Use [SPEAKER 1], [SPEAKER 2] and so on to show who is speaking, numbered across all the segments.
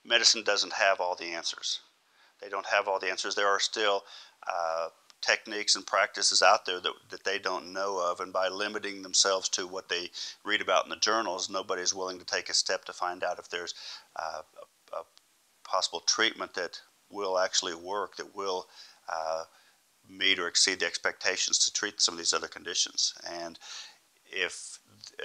[SPEAKER 1] medicine doesn't have all the answers. They don't have all the answers. There are still techniques and practices out there that they don't know of, and by limiting themselves to what they read about in the journals, nobody's willing to take a step to find out if there's a possible treatment that will actually work, that will meet or exceed the expectations to treat some of these other conditions. And if,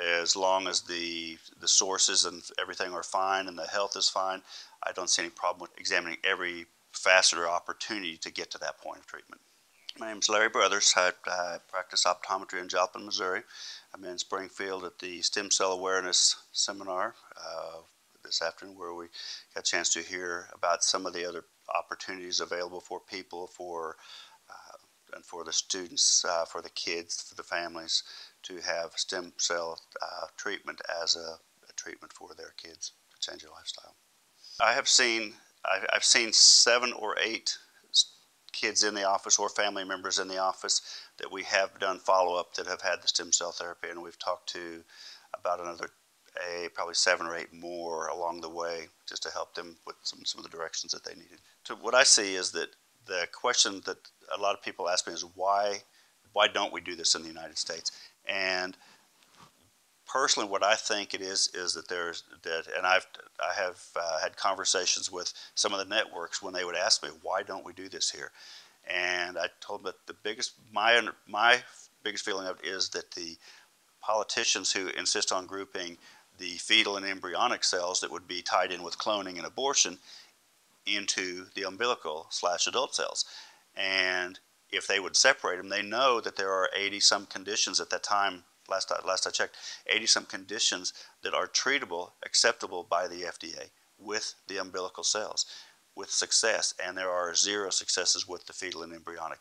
[SPEAKER 1] as long as the sources and everything are fine and the health is fine, I don't see any problem with examining every facet or opportunity to get to that point of treatment. My name is Larry Brothers. I practice optometry in Joplin, Missouri. I'm in Springfield at the Stem Cell Awareness Seminar this afternoon, where we got a chance to hear about some of the other opportunities available for people, and for the students, for the kids, for the families, to have stem cell treatment as a treatment for their kids to change their lifestyle. I've seen 7 or 8 kids in the office or family members in the office that we have done follow-up that have had the stem cell therapy, and we've talked to about another probably 7 or 8 more along the way, just to help them with some of the directions that they needed. So what I see is that the question that a lot of people ask me is why don't we do this in the United States? And personally, what I think it is that and I have had conversations with some of the networks when they would ask me, why don't we do this here? And I told them that my biggest feeling of it is that the politicians who insist on grouping the fetal and embryonic cells that would be tied in with cloning and abortion into the umbilical/adult cells. And if they would separate them, they know that there are 80-some conditions at that time, last I checked, 80-some conditions that are treatable, acceptable by the FDA with the umbilical cells, with success, and there are 0 successes with the fetal and embryonic.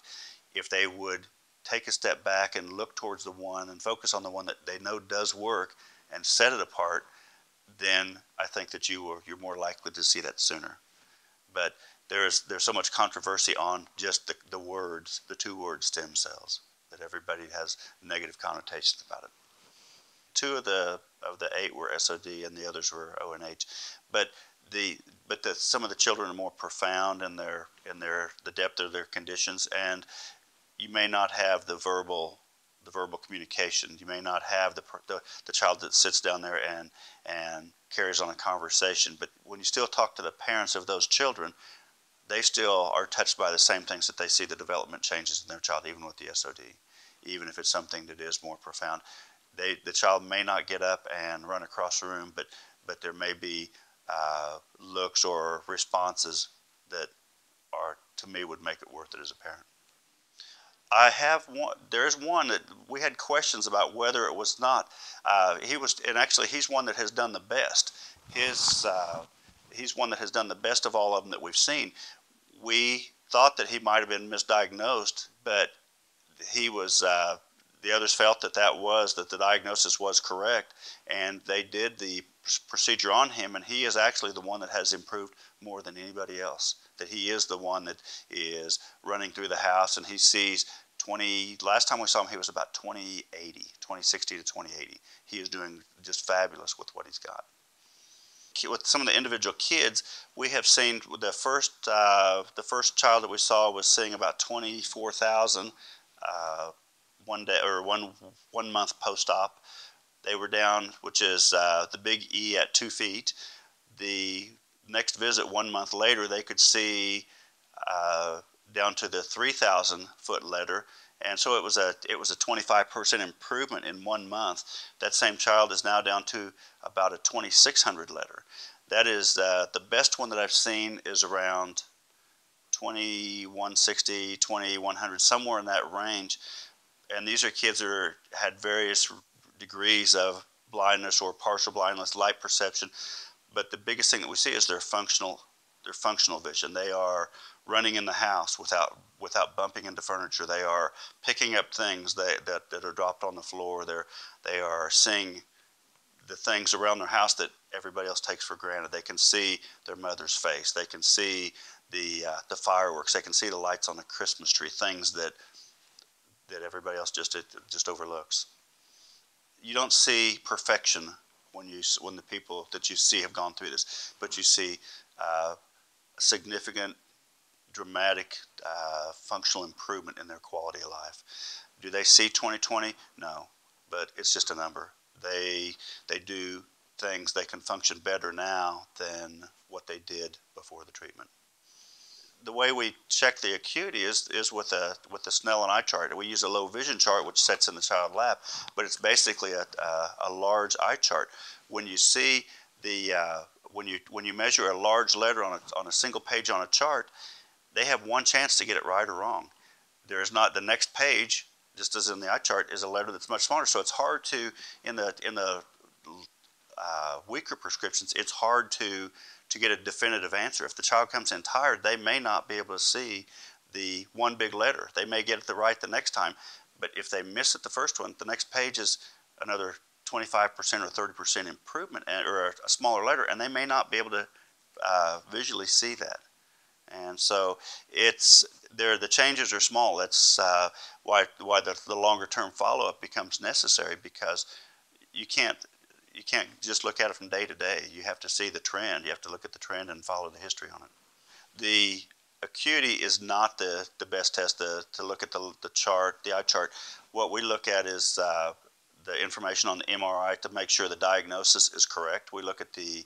[SPEAKER 1] If they would take a step back and look towards the one and focus on the one that they know does work and set it apart, then I think that you're more likely to see that sooner. But there's so much controversy on just the words, the 2 words stem cells, that everybody has negative connotations about it. 2 of the 8 were SOD and the others were ONH. But some of the children are more profound in the depth of their conditions, and you may not have the verbal communication. You may not have the child that sits down there and carries on a conversation, but when you still talk to the parents of those children, they still are touched by the same things that they see the development changes in their child, even with the SOD, even if it's something that is more profound. The child may not get up and run across the room, but there may be looks or responses that are, to me, would make it worth it as a parent. I have one. There's one that we had questions about whether it was not. And actually, he's one that has done the best. He's one that has done the best of all of them that we've seen. We thought that he might have been misdiagnosed, but he was. The others felt that the diagnosis was correct, and they did the procedure on him, and he is actually the one that has improved more than anybody else. That he is the one that is running through the house, and he sees last time we saw him, he was about 2060 to 2080. He is doing just fabulous with what he's got. With some of the individual kids, we have seen the first child that we saw was seeing about 24,000 one day, or one month post-op. They were down, which is the big E at 2 feet. The next visit 1 month later, they could see down to the 3,000 foot letter, and so it was a 25% improvement in 1 month. That same child is now down to about a 2,600 letter. That is the best one that I've seen is around 2,160, 2,100, somewhere in that range. And these are kids that had various degrees of blindness or partial blindness, light perception. But the biggest thing that we see is their functional vision. They are running in the house without bumping into furniture. They are picking up things that are dropped on the floor. They are seeing the things around their house that everybody else takes for granted. They can see their mother's face. They can see the fireworks. They can see the lights on the Christmas tree. Things that everybody else just overlooks. You don't see perfection when the people that you see have gone through this, but you see significant, dramatic functional improvement in their quality of life. Do they see 20/20? No, but it's just a number. They do things, they can function better now than what they did before the treatment. The way we check the acuity is with the Snellen eye chart. We use a low vision chart which sits in the child lap, but it's basically a large eye chart. When you see the when you measure a large letter on a single page on a chart, they have one chance to get it right or wrong. There is not the next page, just as in the eye chart, is a letter that's much smaller. So it's hard to in the weaker prescriptions. It's hard to get a definitive answer. If the child comes in tired, they may not be able to see the one big letter. They may get it right the next time, but if they miss it the first one, the next page is another 25% or 30% improvement, or a smaller letter, and they may not be able to visually see that. And so the changes are small. That's why the longer term follow-up becomes necessary, because you can't just look at it from day to day. You have to see the trend. You have to look at the trend and follow the history on it. The acuity is not the best test to look at the chart, the eye chart. What we look at is the information on the MRI to make sure the diagnosis is correct. We look at the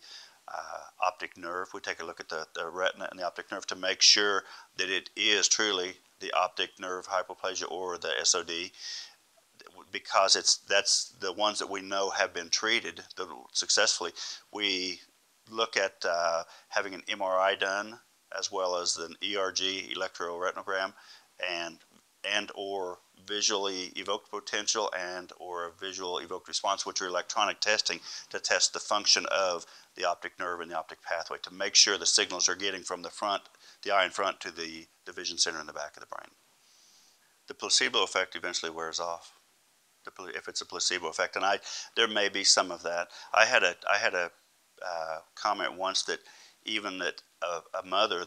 [SPEAKER 1] optic nerve. We take a look at the retina and the optic nerve to make sure that it is truly the optic nerve hypoplasia or the SOD, because that's the ones that we know have been treated successfully. We look at having an MRI done, as well as an ERG, electroretinogram, and or visually evoked potential and or visual evoked response, which are electronic testing to test the function of the optic nerve and the optic pathway to make sure the signals are getting from the eye in front to the vision center in the back of the brain. The placebo effect eventually wears off, if it's a placebo effect, and there may be some of that. I had a comment once that even that a mother,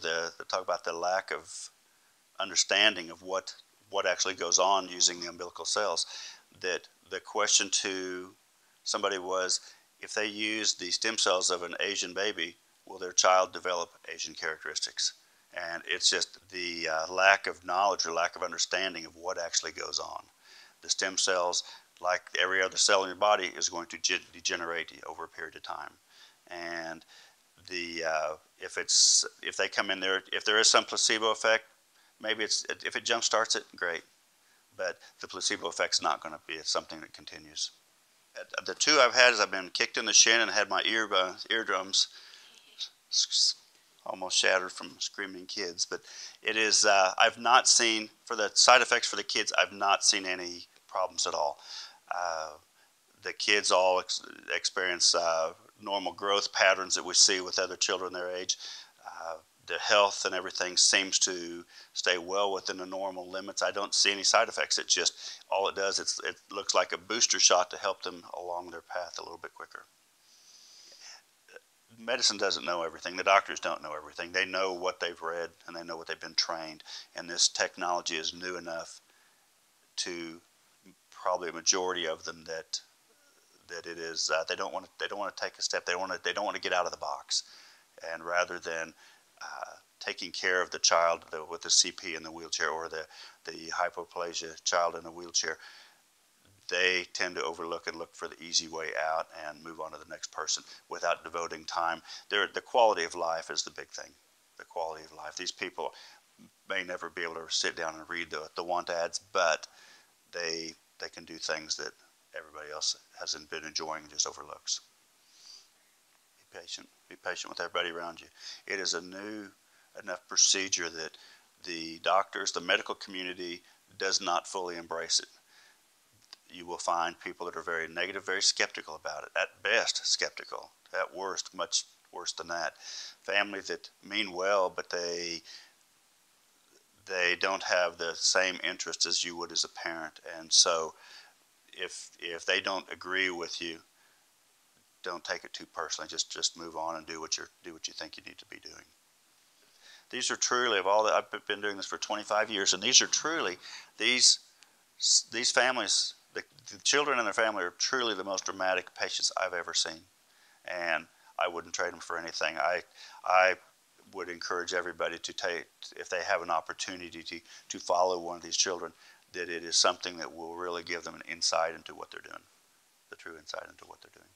[SPEAKER 1] talk about the lack of understanding of what actually goes on using the umbilical cells, that the question to somebody was, if they use the stem cells of an Asian baby, will their child develop Asian characteristics? And it's just the lack of knowledge or lack of understanding of what actually goes on. The stem cells, like every other cell in your body, is going to degenerate over a period of time. And if they come in there, if there is some placebo effect, maybe if it jump starts it, great. But the placebo effect's not going to be something that continues. The two I've had is I've been kicked in the shin and had my eardrums almost shattered from screaming kids. But it is, I've not seen, for the side effects for the kids, I've not seen any problems at all. The kids all experience normal growth patterns that we see with other children their age. The health and everything seems to stay well within the normal limits. I don't see any side effects. It's just, all it does, it looks like a booster shot to help them along their path a little bit quicker. Medicine doesn't know everything. The doctors don't know everything. They know what they've read and they know what they've been trained. And this technology is new enough to probably a majority of them that it is. They don't want to take a step. They don't want to get out of the box. And rather than taking care of the child with the CP in the wheelchair, or the hypoplasia child in a wheelchair, they tend to overlook and look for the easy way out and move on to the next person without devoting time. The quality of life is the big thing. The quality of life. These people may never be able to sit down and read the want ads, but they can do things that everybody else hasn't been enjoying and just overlooks. Be patient. Be patient with everybody around you. It is a new enough procedure that the doctors, the medical community, does not fully embrace it. You will find people that are very negative, very skeptical about it. At best, skeptical. At worst, much worse than that. Families that mean well, but they don't have the same interest as you would as a parent. And so if they don't agree with you, don't take it too personally. Just move on and do what you think you need to be doing. These are truly, I've been doing this for 25 years, and these are truly, these families, the children and their family are truly the most dramatic patients I've ever seen, and I wouldn't trade them for anything. I would encourage everybody to take, if they have an opportunity to follow one of these children, that it is something that will really give them an insight into what they're doing, the true insight into what they're doing.